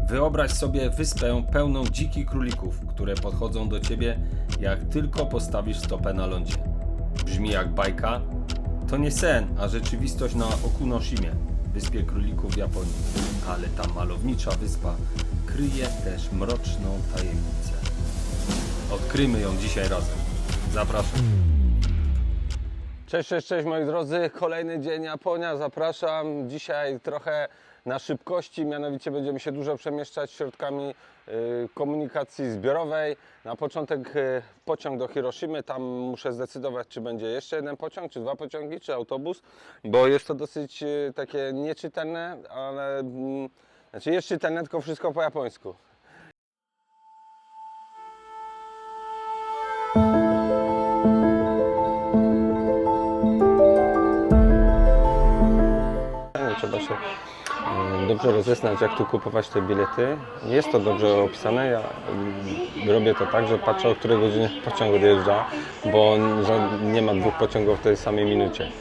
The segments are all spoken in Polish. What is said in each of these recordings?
Wyobraź sobie wyspę pełną dzikich królików, które podchodzą do ciebie, jak tylko postawisz stopę na lądzie. Brzmi jak bajka? To nie sen, a rzeczywistość na Okunoshimie, wyspie królików w Japonii. Ale ta malownicza wyspa kryje też mroczną tajemnicę. Odkryjmy ją dzisiaj razem. Zapraszam. Cześć moi drodzy, kolejny dzień Japonia, zapraszam. Dzisiaj trochę na szybkości, mianowicie będziemy się dużo przemieszczać środkami komunikacji zbiorowej. Na początek pociąg do Hiroshimy, tam muszę zdecydować, czy będzie jeszcze jeden pociąg, czy dwa pociągi, czy autobus, bo jest to dosyć takie nieczytelne, ale znaczy jest czytelne, tylko wszystko po japońsku. Trzeba się dobrze rozeznać, jak tu kupować te bilety. Jest to dobrze opisane. Ja robię to tak, że patrzę, o której godzinie pociąg odjeżdża, bo nie ma dwóch pociągów w tej samej minucie.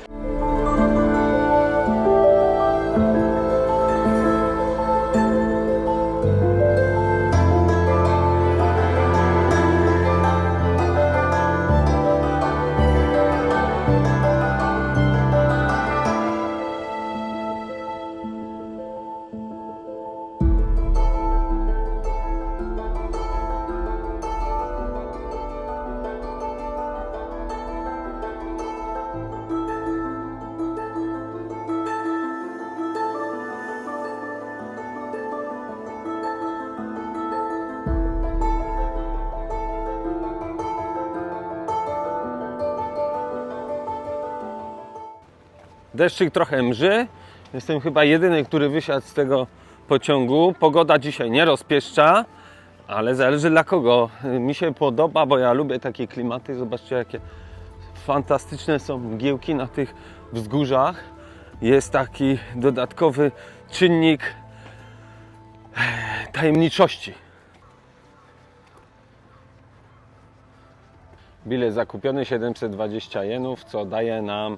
Deszczyk trochę mrzy. Jestem chyba jedyny, który wysiadł z tego pociągu. Pogoda dzisiaj nie rozpieszcza, ale zależy dla kogo. Mi się podoba, bo ja lubię takie klimaty. Zobaczcie, jakie fantastyczne są mgiełki na tych wzgórzach. Jest taki dodatkowy czynnik tajemniczości. Bilet zakupiony 720 jenów, co daje nam,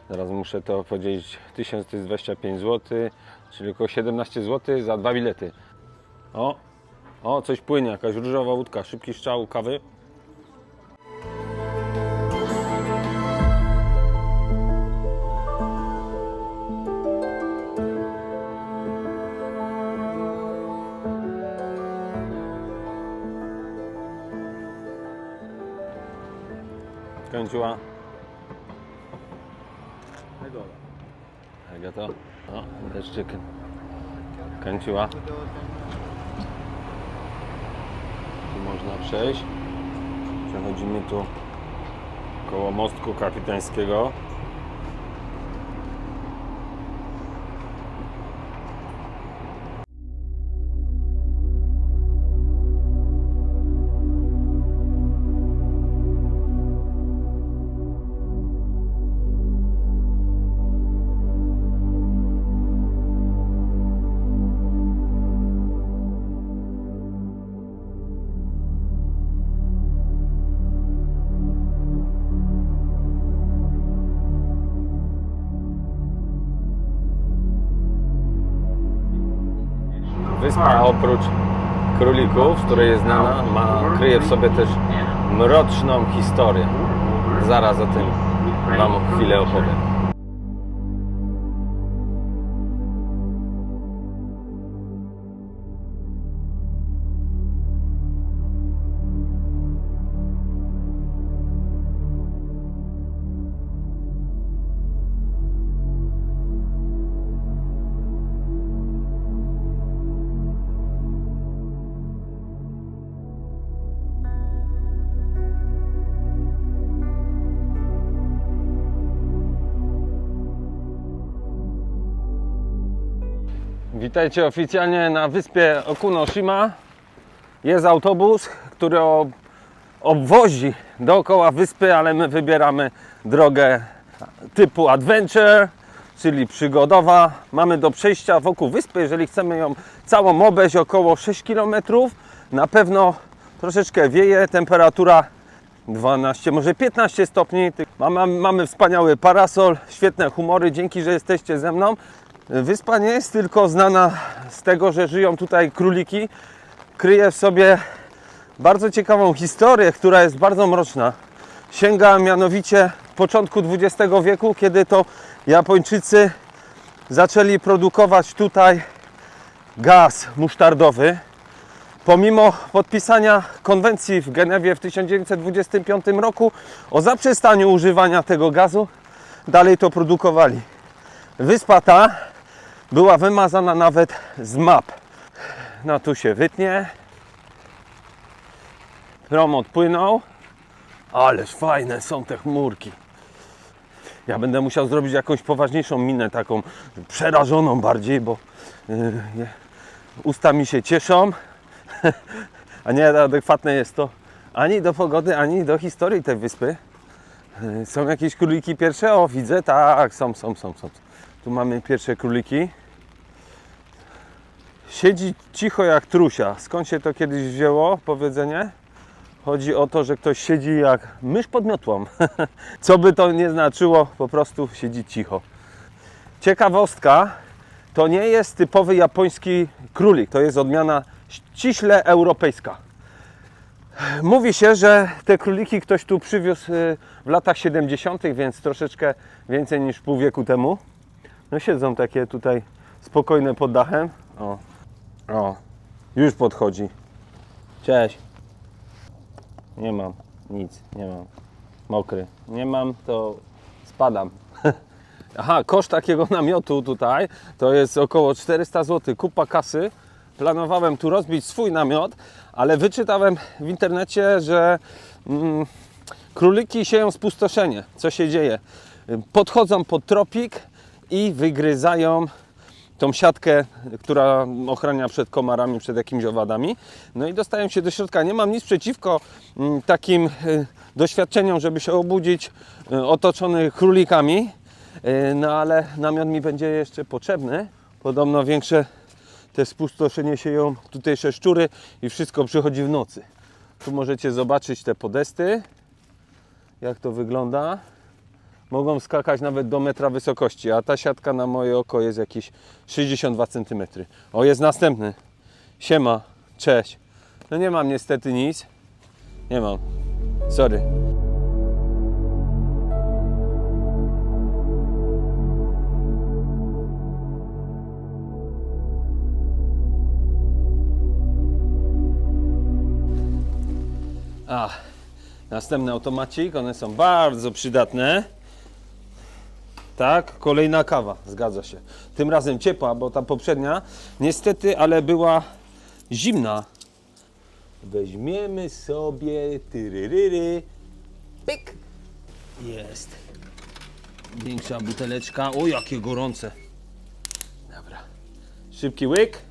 zaraz muszę to podzielić, 1025 zł, czyli około 17 zł za dwa bilety. O, coś płynie, jakaś różowa łódka, szybki strzał kawy. Kończyła. Jak to? O, deszczyk. Kończyła. Tu można przejść. Przechodzimy tu koło mostku kapitańskiego. Wyspa oprócz królików, z której jest znana, kryje w sobie też mroczną historię. Zaraz o tym Wam chwilę opowiem. Witajcie oficjalnie na wyspie Okunoshima. Jest autobus, który obwozi dookoła wyspy, ale my wybieramy drogę typu adventure, czyli przygodowa. Mamy do przejścia wokół wyspy, jeżeli chcemy ją całą obejść, około 6 km. Na pewno troszeczkę wieje, temperatura 12, może 15 stopni. Mamy wspaniały parasol, świetne humory, dzięki, że jesteście ze mną. Wyspa nie jest tylko znana z tego, że żyją tutaj króliki. Kryje w sobie bardzo ciekawą historię, która jest bardzo mroczna. Sięga mianowicie początku XX wieku, kiedy to Japończycy zaczęli produkować tutaj gaz musztardowy. Pomimo podpisania konwencji w Genewie w 1925 roku o zaprzestaniu używania tego gazu, dalej to produkowali. Wyspa ta była wymazana nawet z map. No tu się wytnie. Prom odpłynął. Ależ fajne są te chmurki. Ja będę musiał zrobić jakąś poważniejszą minę, taką przerażoną bardziej, bo usta mi się cieszą. A nie adekwatne jest to ani do pogody, ani do historii tej wyspy. Są jakieś króliki pierwsze? O, widzę, tak, są. Tu mamy pierwsze króliki. Siedzi cicho jak trusia. Skąd się to kiedyś wzięło, powiedzenie? Chodzi o to, że ktoś siedzi jak mysz pod miotłą. Co by to nie znaczyło, po prostu siedzi cicho. Ciekawostka, to nie jest typowy japoński królik, to jest odmiana ściśle europejska. Mówi się, że te króliki ktoś tu przywiózł w latach 70., więc troszeczkę więcej niż pół wieku temu. No siedzą takie tutaj spokojne pod dachem. O, już podchodzi. Cześć. Nie mam nic, nie mam. Mokry. Nie mam, to spadam. Aha, koszt takiego namiotu tutaj to jest około 400 zł. Kupa kasy. Planowałem tu rozbić swój namiot, ale wyczytałem w internecie, że króliki sieją spustoszenie. Co się dzieje? Podchodzą pod tropik i wygryzają tą siatkę, która ochrania przed komarami, przed jakimiś owadami. No i dostają się do środka. Nie mam nic przeciwko takim doświadczeniom, żeby się obudzić otoczony królikami. No ale namiot mi będzie jeszcze potrzebny. Podobno większe te spustoszenie sieją tutejsze szczury i wszystko przychodzi w nocy. Tu możecie zobaczyć te podesty, jak to wygląda. Mogą skakać nawet do metra wysokości, a ta siatka na moje oko jest jakieś 62 cm. O, jest następny. Siema, cześć. No nie mam niestety nic. Nie mam. Sorry. Następny automacik, one są bardzo przydatne. Tak, kolejna kawa, zgadza się. Tym razem ciepła, bo ta poprzednia niestety, ale była zimna. Weźmiemy sobie tyryryry. Pyk. Jest. Większa buteleczka. O, jakie gorące. Dobra. Szybki łyk.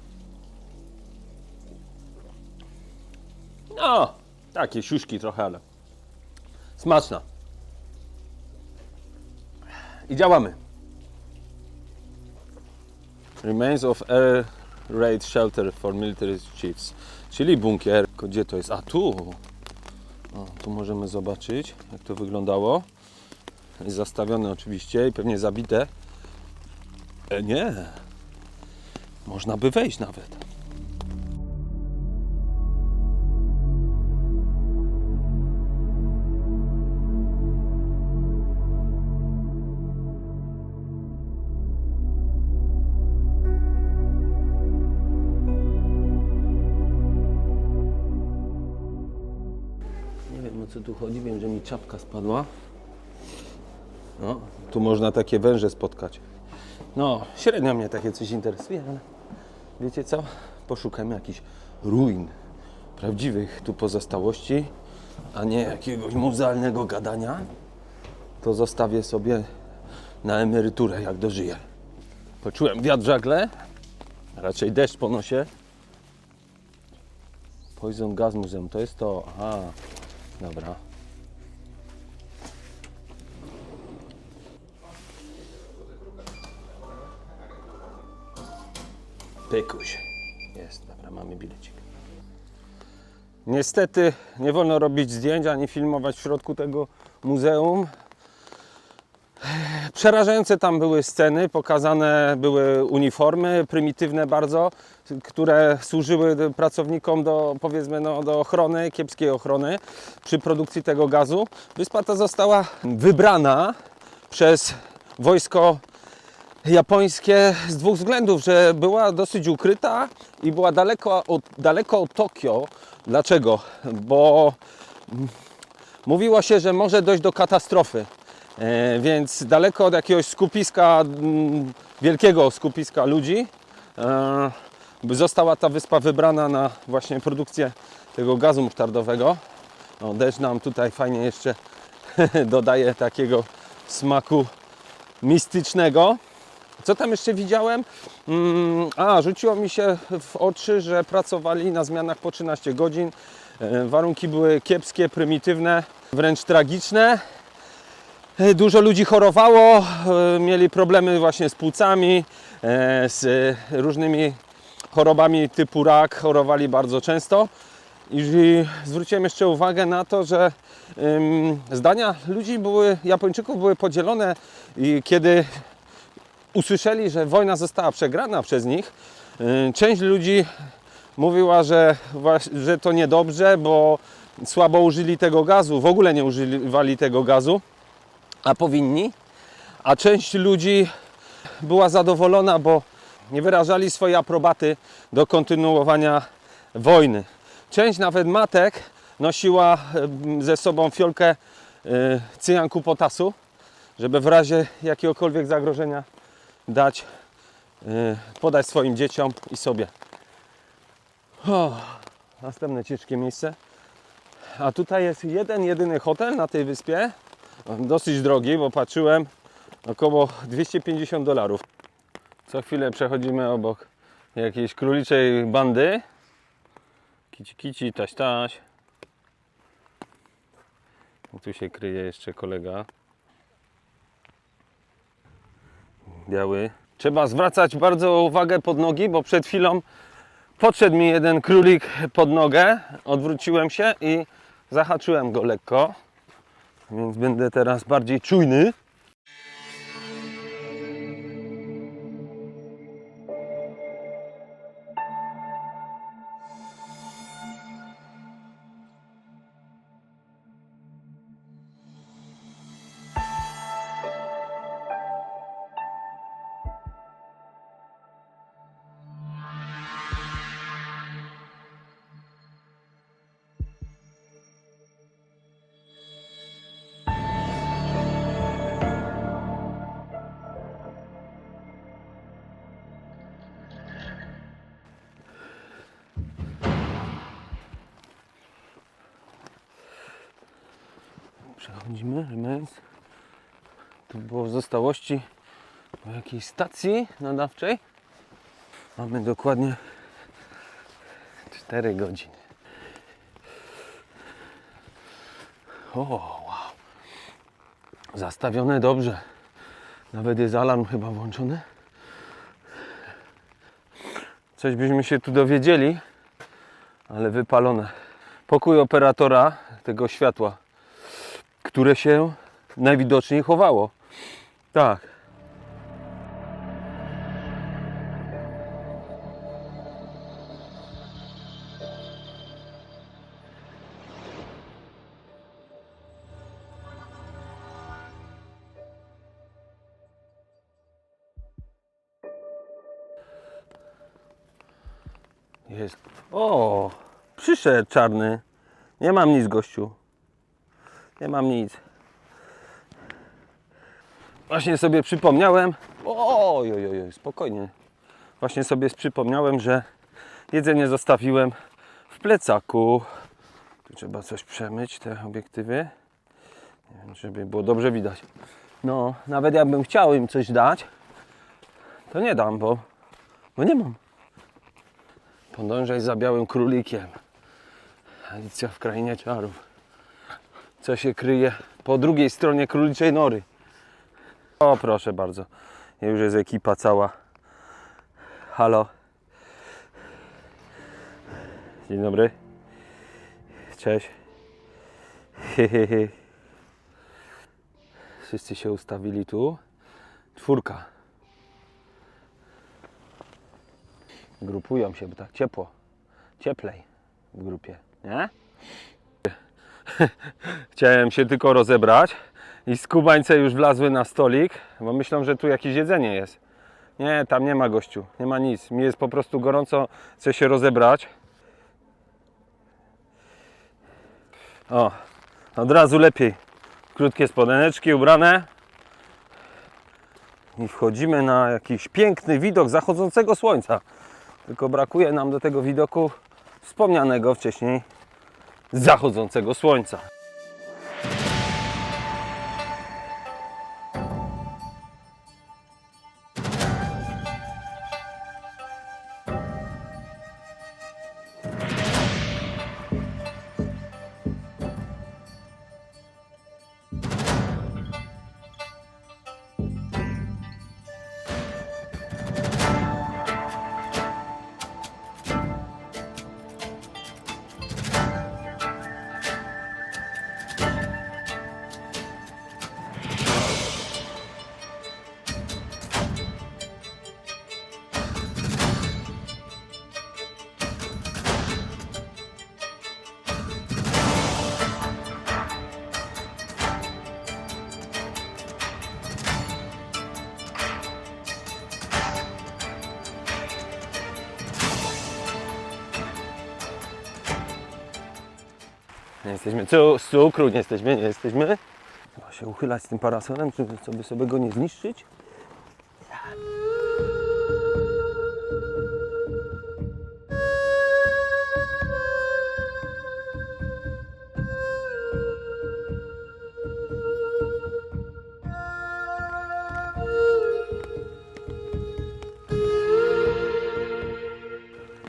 No, takie siuszki trochę, ale smaczna. I działamy. Remains of Air Raid Shelter for Military Chiefs. Czyli bunkier. Gdzie to jest? A tu! O, tu możemy zobaczyć, jak to wyglądało. Jest zastawione oczywiście i pewnie zabite. Nie. Można by wejść nawet. O co tu chodzi? Wiem, że mi czapka spadła. No, tu można takie węże spotkać. No, średnio mnie takie coś interesuje, ale wiecie co? Poszukajmy jakichś ruin, prawdziwych tu pozostałości, a nie jakiegoś muzealnego gadania. To zostawię sobie na emeryturę, jak dożyję. Poczułem wiatr w żagle, raczej deszcz po nosie. Poison Gas Museum, to jest to. Aha. Dobra. Pykuś. Jest, dobra, mamy bilecik. Niestety nie wolno robić zdjęć ani filmować w środku tego muzeum. Przerażające tam były sceny, pokazane były uniformy prymitywne bardzo, które służyły pracownikom do, powiedzmy, no, do ochrony, kiepskiej ochrony przy produkcji tego gazu. Wyspa ta została wybrana przez wojsko japońskie z dwóch względów, że była dosyć ukryta i była daleko od Tokio. Dlaczego? Bo mówiło się, że może dojść do katastrofy, więc daleko od jakiegoś skupiska, wielkiego skupiska ludzi, została ta wyspa wybrana na właśnie produkcję tego gazu musztardowego. O, deszcz nam tutaj fajnie jeszcze dodaje takiego smaku mistycznego. Co tam jeszcze widziałem? Rzuciło mi się w oczy, że pracowali na zmianach po 13 godzin. Warunki były kiepskie, prymitywne, wręcz tragiczne. Dużo ludzi chorowało, mieli problemy właśnie z płucami, z różnymi chorobami typu rak, chorowali bardzo często. I zwróciłem jeszcze uwagę na to, że zdania ludzi Japończyków były podzielone i kiedy usłyszeli, że wojna została przegrana przez nich, część ludzi mówiła, że to niedobrze, bo słabo użyli tego gazu, w ogóle nie używali tego gazu, a powinni. A część ludzi była zadowolona, bo nie wyrażali swojej aprobaty do kontynuowania wojny. Część nawet matek nosiła ze sobą fiolkę cyjanku potasu, żeby w razie jakiegokolwiek zagrożenia podać swoim dzieciom i sobie. Następne ciężkie miejsce. A tutaj jest jedyny hotel na tej wyspie. Dosyć drogi, bo patrzyłem, około $250. Co chwilę przechodzimy obok jakiejś króliczej bandy. Kici, taś. Tu się kryje jeszcze kolega. Biały. Trzeba zwracać bardzo uwagę pod nogi, bo przed chwilą podszedł mi jeden królik pod nogę. Odwróciłem się i zahaczyłem go lekko. Więc będę teraz bardziej czujny. Przechodzimy, remez. Tu było w zostałości po jakiejś stacji nadawczej. Mamy dokładnie 4 godziny. Wow. Zastawione dobrze. Nawet jest alarm chyba włączony. Coś byśmy się tu dowiedzieli, ale wypalone. Pokój operatora tego światła, które się najwidoczniej chowało. Tak. Jest. O, przyszedł czarny. Nie mam nic, gościu. Nie mam nic. Właśnie sobie przypomniałem. Oj, spokojnie. Właśnie sobie przypomniałem, że jedzenie zostawiłem w plecaku. Tu trzeba coś przemyć, te obiektywy. Nie wiem, żeby było dobrze widać. No, nawet jakbym chciał im coś dać, to nie dam, bo nie mam. Podążaj za białym królikiem. Alicja w krainie czarów. Co się kryje po drugiej stronie króliczej nory. O, proszę bardzo. Już jest ekipa cała. Halo. Dzień dobry. Cześć. Wszyscy się ustawili tu. Czwórka. Grupują się, bo tak ciepło. Cieplej w grupie, nie? Chciałem się tylko rozebrać i skubańce już wlazły na stolik, bo myślą, że tu jakieś jedzenie jest. Nie, tam nie ma, gościu, nie ma nic. Mi jest po prostu gorąco, chcę się rozebrać. O, od razu lepiej. Krótkie spodeneczki ubrane. I wchodzimy na jakiś piękny widok zachodzącego słońca. Tylko brakuje nam do tego widoku wspomnianego wcześniej zachodzącego słońca. Nie jesteśmy z cukru, nie jesteśmy. Trzeba się uchylać z tym parasolem, żeby sobie go nie zniszczyć.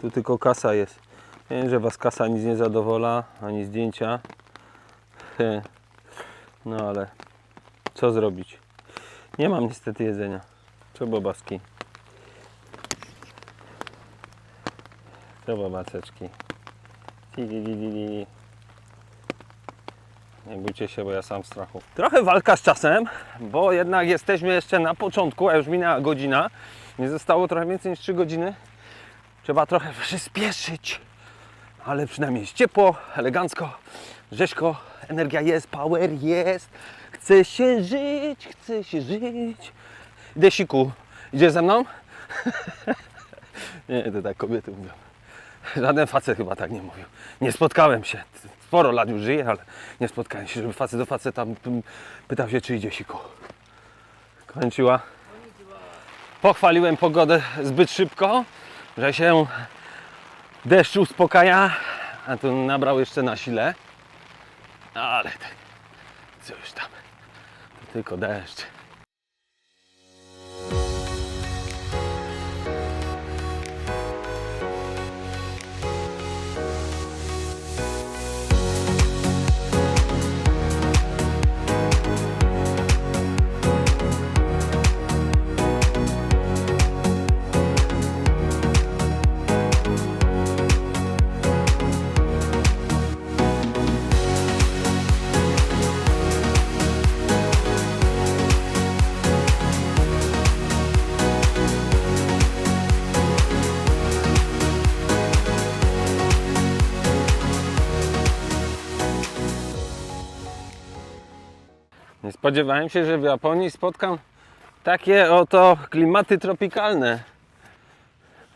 Tu tylko kasa jest. Wiem, że Was kasa nic nie zadowala, ani zdjęcia. No ale co zrobić? Nie mam niestety jedzenia. Co bobaski? Co bobaceczki? Nie bójcie się, bo ja sam w strachu. Trochę walka z czasem, bo jednak jesteśmy jeszcze na początku, a już minęła godzina. Nie zostało trochę więcej niż 3 godziny. Trzeba trochę przyspieszyć. Ale przynajmniej jest ciepło, elegancko, rzeźko, energia jest, power jest. Chce się żyć, chce się żyć. Desiku, idziesz ze mną? Nie, to tak kobiety mówią. Żaden facet chyba tak nie mówił. Nie spotkałem się. Sporo lat już żyję, ale nie spotkałem się, żeby facet do faceta pytał się, czy idzie siku. Kończyła. Pochwaliłem pogodę zbyt szybko, że się deszcz uspokaja, a tu nabrał jeszcze na sile. Ale co już tam, to tylko deszcz. Nie spodziewałem się, że w Japonii spotkam takie oto klimaty tropikalne.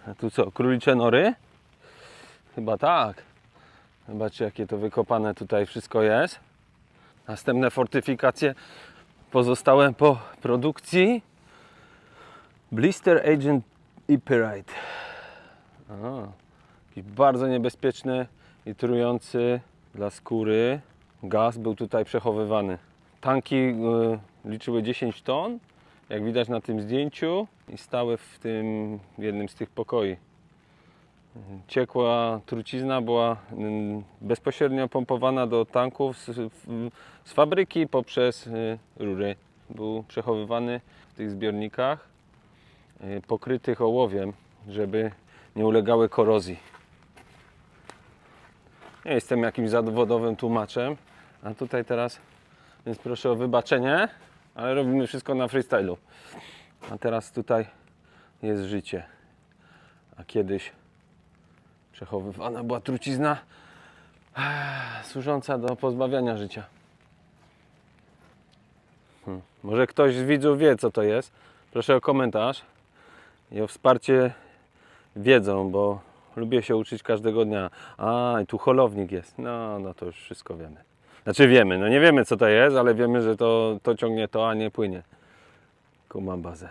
A tu co, królicze nory? Chyba tak. Zobaczcie, jakie to wykopane tutaj wszystko jest. Następne fortyfikacje pozostałe po produkcji. Blister Agent Ipyrite. Jakiś bardzo niebezpieczny i trujący dla skóry gaz był tutaj przechowywany. Tanki liczyły 10 ton, jak widać na tym zdjęciu, i stały w tym jednym z tych pokoi. Ciekła trucizna była bezpośrednio pompowana do tanków z fabryki poprzez rury. Był przechowywany w tych zbiornikach pokrytych ołowiem, żeby nie ulegały korozji. Nie jestem jakimś zawodowym tłumaczem, a tutaj teraz, więc proszę o wybaczenie, ale robimy wszystko na freestylu. A teraz tutaj jest życie. A kiedyś przechowywana była trucizna służąca do pozbawiania życia. Może ktoś z widzów wie, co to jest. Proszę o komentarz i o wsparcie wiedzą, bo lubię się uczyć każdego dnia. A, i tu holownik jest. No to już wszystko wiemy. Znaczy wiemy, no nie wiemy, co to jest, ale wiemy, że to ciągnie to, a nie płynie. Kumam bazę.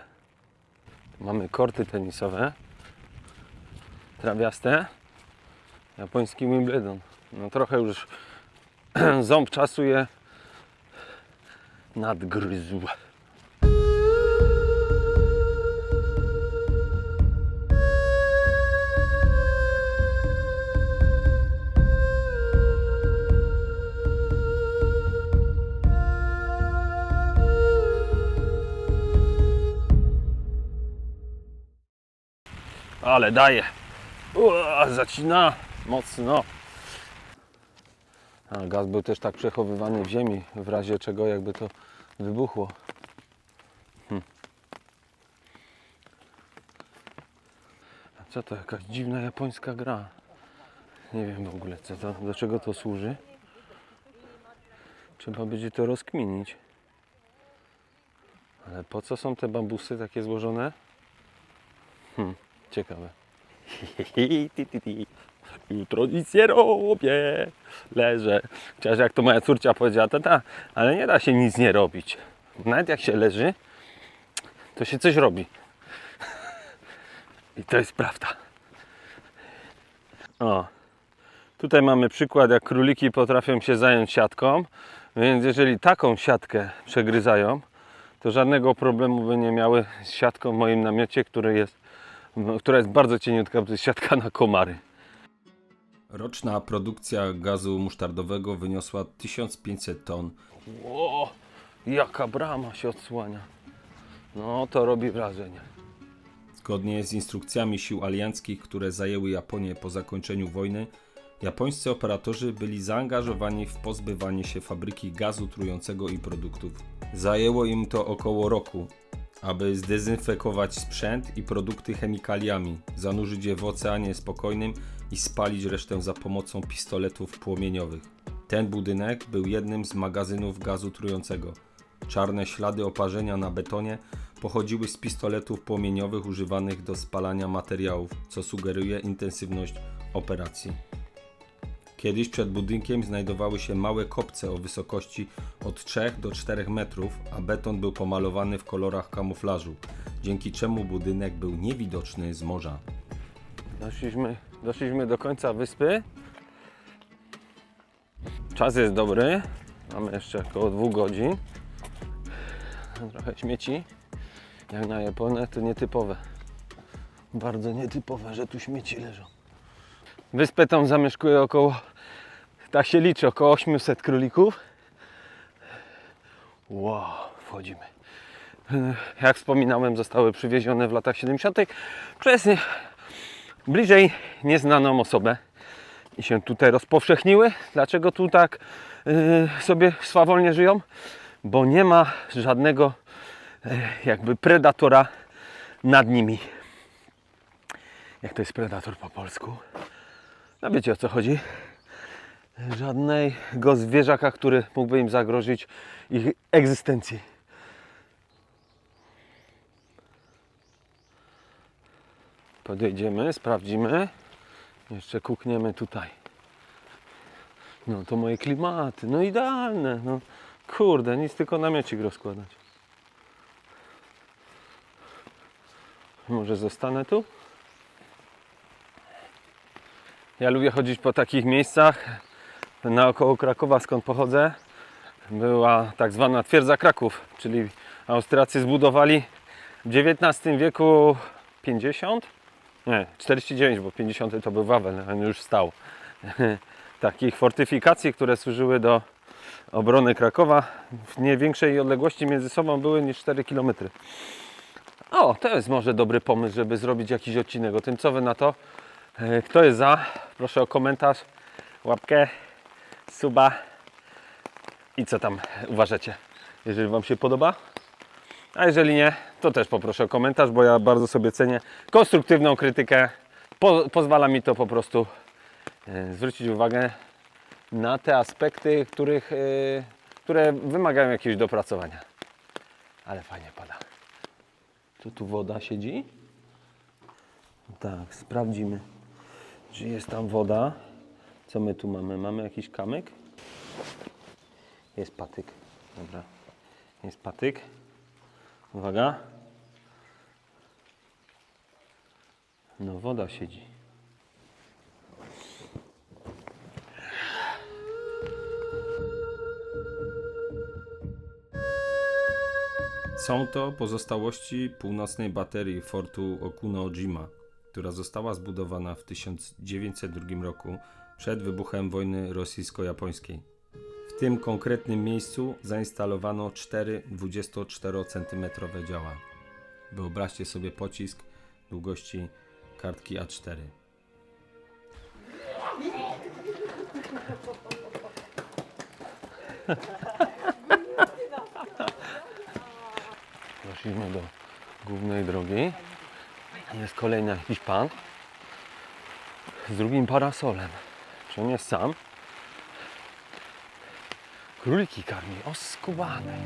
Mamy korty tenisowe. Trawiaste. Japoński Wimbledon. No trochę już ząb czasu je nadgryzł. Ale daje. Zacina mocno. A gaz był też tak przechowywany w ziemi, w razie czego jakby to wybuchło. A co to, jakaś dziwna japońska gra? Nie wiem w ogóle, do czego to służy. Trzeba będzie to rozkminić. Ale po co są te bambusy takie złożone? Ciekawe. Jutro nic nie robię, leżę. Chociaż jak to moja córcia powiedziała, tata, ale nie da się nic nie robić. Nawet jak się leży, to się coś robi. I to jest prawda. O, tutaj mamy przykład, jak króliki potrafią się zająć siatką. Więc jeżeli taką siatkę przegryzają, to żadnego problemu by nie miały z siatką w moim namiocie, która jest bardzo cieniutka, to jest siatka na komary. Roczna produkcja gazu musztardowego wyniosła 1500 ton. Ło, jaka brama się odsłania. No to robi wrażenie. Zgodnie z instrukcjami sił alianckich, które zajęły Japonię po zakończeniu wojny, japońscy operatorzy byli zaangażowani w pozbywanie się fabryki gazu trującego i produktów. Zajęło im to około roku, aby zdezynfekować sprzęt i produkty chemikaliami, zanurzyć je w oceanie spokojnym i spalić resztę za pomocą pistoletów płomieniowych. Ten budynek był jednym z magazynów gazu trującego. Czarne ślady oparzenia na betonie pochodziły z pistoletów płomieniowych używanych do spalania materiałów, co sugeruje intensywność operacji. Kiedyś przed budynkiem znajdowały się małe kopce o wysokości od 3 do 4 metrów, a beton był pomalowany w kolorach kamuflażu, dzięki czemu budynek był niewidoczny z morza. Doszliśmy do końca wyspy. Czas jest dobry. Mamy jeszcze około 2 godzin. Trochę śmieci. Jak na Japonię to nietypowe. Bardzo nietypowe, że tu śmieci leżą. Wyspę tą zamieszkuje około, tak się liczy, około 800 królików. Wow, wchodzimy. Jak wspominałem, zostały przywiezione w latach 70. przez bliżej nieznaną osobę i się tutaj rozpowszechniły. Dlaczego tu tak sobie swawolnie żyją? Bo nie ma żadnego jakby predatora nad nimi. Jak to jest predator po polsku? No wiecie, o co chodzi. Żadnego zwierzaka, który mógłby im zagrozić ich egzystencji. Podejdziemy, sprawdzimy. Jeszcze kukniemy tutaj. No to moje klimaty, no idealne. No kurde, nic tylko namiocik rozkładać. Może zostanę tu? Ja lubię chodzić po takich miejscach. Naokoło Krakowa, skąd pochodzę, była tak zwana twierdza Kraków, czyli Austriacy zbudowali w XIX wieku 50? Nie, 49, bo 50 to był Wawel, on już stał. Takich fortyfikacji, które służyły do obrony Krakowa, w nie większej odległości między sobą były niż 4 km. O, to jest może dobry pomysł, żeby zrobić jakiś odcinek o tym, co wy na to. Kto jest za? Proszę o komentarz, łapkę, suba i co tam uważacie. Jeżeli wam się podoba, A jeżeli nie, to też poproszę o komentarz, bo ja bardzo sobie cenię konstruktywną krytykę. Pozwala mi to po prostu zwrócić uwagę na te aspekty, które wymagają jakiegoś dopracowania. Ale fajnie pada. Tu woda siedzi? Tak, sprawdzimy, czy jest tam woda. Co my tu mamy? Mamy jakiś kamyk? Jest patyk. Dobra. Jest patyk. Uwaga. No woda siedzi. Są to pozostałości północnej baterii fortu Okuno-Ojima, która została zbudowana w 1902 roku przed wybuchem wojny rosyjsko-japońskiej. W tym konkretnym miejscu zainstalowano 4 24-cm działa. Wyobraźcie sobie pocisk długości kartki A4. Weszliśmy do głównej drogi. Jest kolejny jakiś pan z drugim parasolem. Czy on jest sam? Króliki karmi, o skubane.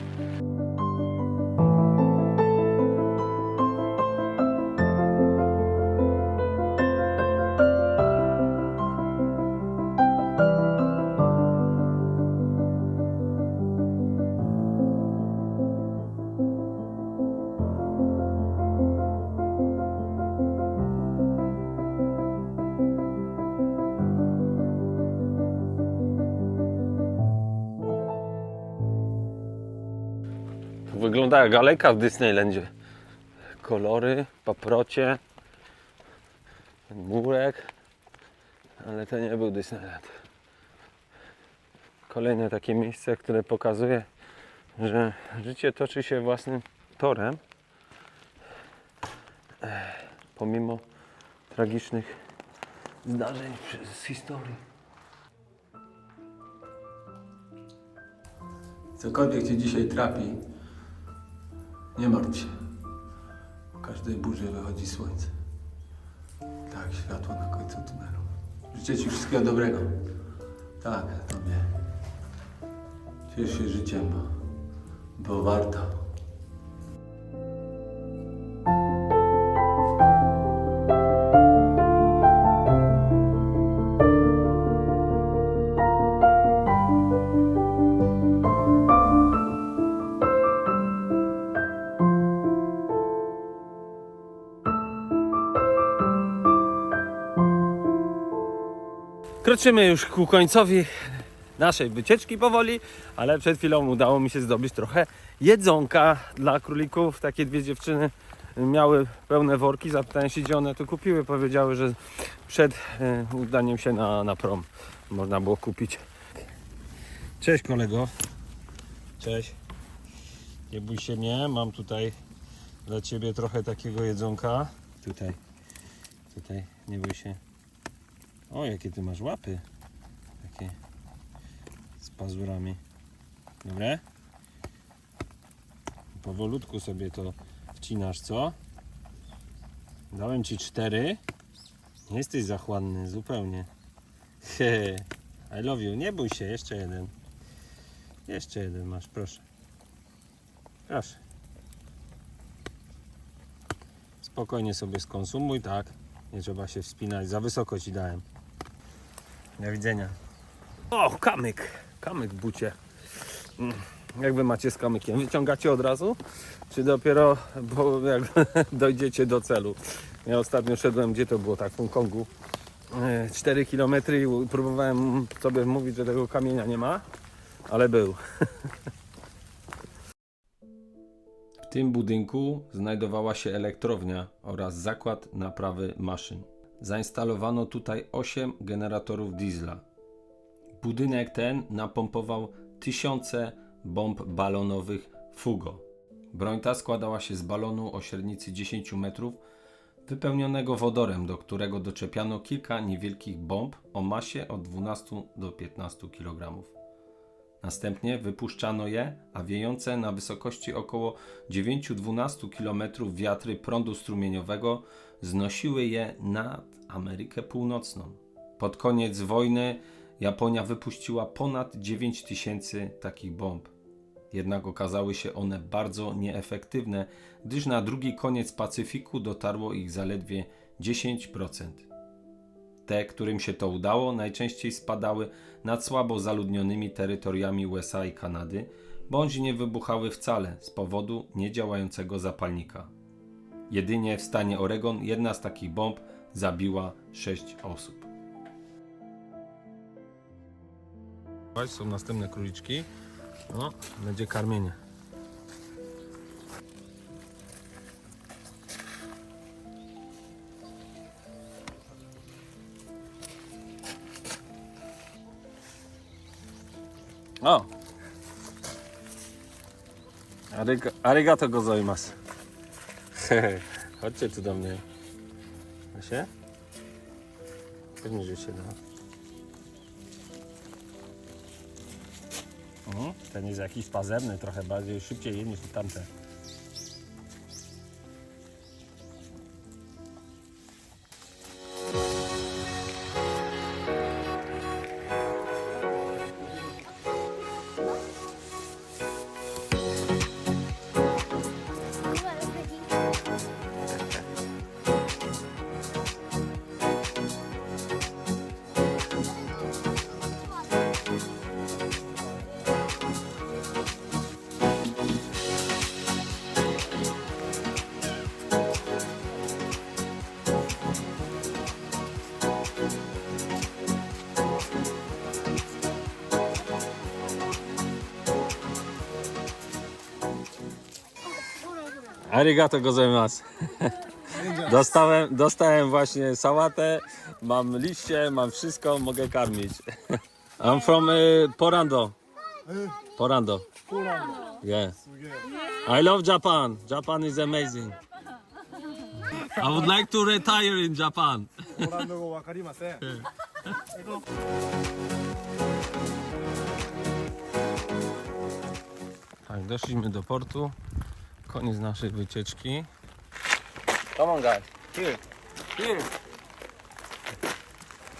Wygląda jak alejka w Disneylandzie. Kolory, paprocie, murek, ale to nie był Disneyland. Kolejne takie miejsce, które pokazuje, że życie toczy się własnym torem, pomimo tragicznych zdarzeń z historii. Cokolwiek Cię dzisiaj trapi, nie martw się. Po każdej burzy wychodzi słońce. Tak, światło na końcu tunelu. Życzę Ci wszystkiego dobrego. Tak, Tobie. Ciesz się życiem, bo warto. Kroczymy już ku końcowi naszej wycieczki powoli, ale przed chwilą udało mi się zdobyć trochę jedzonka dla królików. Takie dwie dziewczyny miały pełne worki, zapytałem się, gdzie one to kupiły. Powiedziały, że przed udaniem się na prom można było kupić. Cześć kolego. Cześć. Nie bój się mnie, mam tutaj dla Ciebie trochę takiego jedzonka. Tutaj, nie bój się. O, jakie Ty masz łapy. Takie z pazurami. Dobre? Powolutku sobie to wcinasz, co? Dałem Ci 4. Nie jesteś zachłanny, zupełnie. Hehe. I love you. Nie bój się, jeszcze jeden. Jeszcze jeden masz, proszę. Proszę. Spokojnie sobie skonsumuj, tak. Nie trzeba się wspinać. Za wysoko Ci dałem. Do widzenia. O, kamyk. Kamyk w bucie. Jak Wy macie z kamykiem? Wyciągacie od razu? Czy dopiero jak dojdziecie do celu? Ja ostatnio szedłem, gdzie to było, tak w Hongkongu. 4 km i próbowałem sobie mówić, że tego kamienia nie ma, ale był. W tym budynku znajdowała się elektrownia oraz zakład naprawy maszyn. Zainstalowano tutaj 8 generatorów diesla. Budynek ten napompował tysiące bomb balonowych Fugo. Broń ta składała się z balonu o średnicy 10 metrów, wypełnionego wodorem, do którego doczepiano kilka niewielkich bomb o masie od 12 do 15 kg. Następnie wypuszczano je, a wiejące na wysokości około 9-12 km wiatry prądu strumieniowego znosiły je nad Amerykę Północną. Pod koniec wojny Japonia wypuściła ponad 9000 takich bomb. Jednak okazały się one bardzo nieefektywne, gdyż na drugi koniec Pacyfiku dotarło ich zaledwie 10%. Te, którym się to udało, najczęściej spadały nad słabo zaludnionymi terytoriami USA i Kanady, bądź nie wybuchały wcale z powodu niedziałającego zapalnika. Jedynie w stanie Oregon jedna z takich bomb zabiła 6 osób. Są następne króliczki. O, będzie karmienie. O! Arigato gozaimasu. Chodźcie tu do mnie. Da się? Pewnie, że się da. Ten jest jakiś pazerny, trochę bardziej szybciej je niż tamte. Arigato gozaimasu. Dostałem właśnie sałatę, mam liście, mam wszystko, mogę karmić. I'm from Porando. Porando. Yeah. I love Japan. Japan is amazing. I would like to retire in Japan. ポーランド語わかりません。 Tak, doszliśmy do portu. Koniec naszej wycieczki. Come on guys. Here. Here.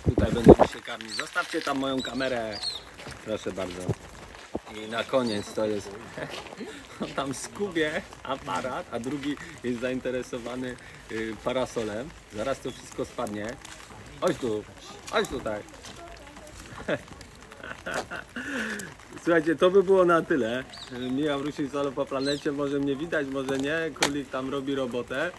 Tutaj będziemy się karmić. Zostawcie tam moją kamerę. Proszę bardzo. I na koniec to jest... On tam skubie aparat, a drugi jest zainteresowany parasolem. Zaraz to wszystko spadnie. Chodź tu. Chodź tutaj. Słuchajcie, to by było na tyle. Michał Rusik solo po planecie, może mnie widać, może nie. Królik tam robi robotę.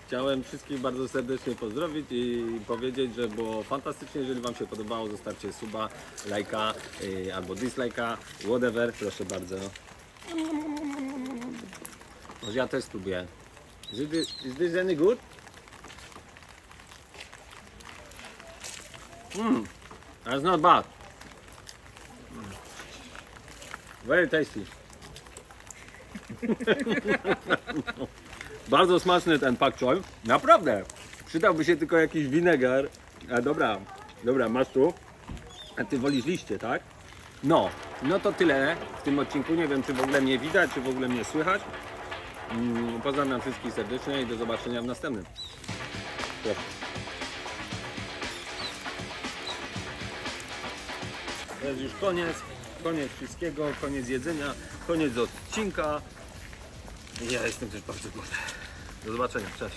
Chciałem wszystkich bardzo serdecznie pozdrowić i powiedzieć, że było fantastycznie. Jeżeli Wam się podobało, zostawcie suba, lajka albo dislajka, whatever, proszę bardzo. Może ja też spróbuję. Is this any good? That's not bad. Very tasty. Bardzo smaczny ten pak choi. Naprawdę. Przydałby się tylko jakiś winegar. A dobra, masz tu. A ty wolisz liście, tak? No to tyle w tym odcinku. Nie wiem, czy w ogóle mnie widać, czy w ogóle mnie słychać. Pozdrawiam wszystkich serdecznie i do zobaczenia w następnym. To jest już koniec wszystkiego, koniec jedzenia, koniec odcinka. Ja jestem też bardzo głodny. Do zobaczenia, cześć.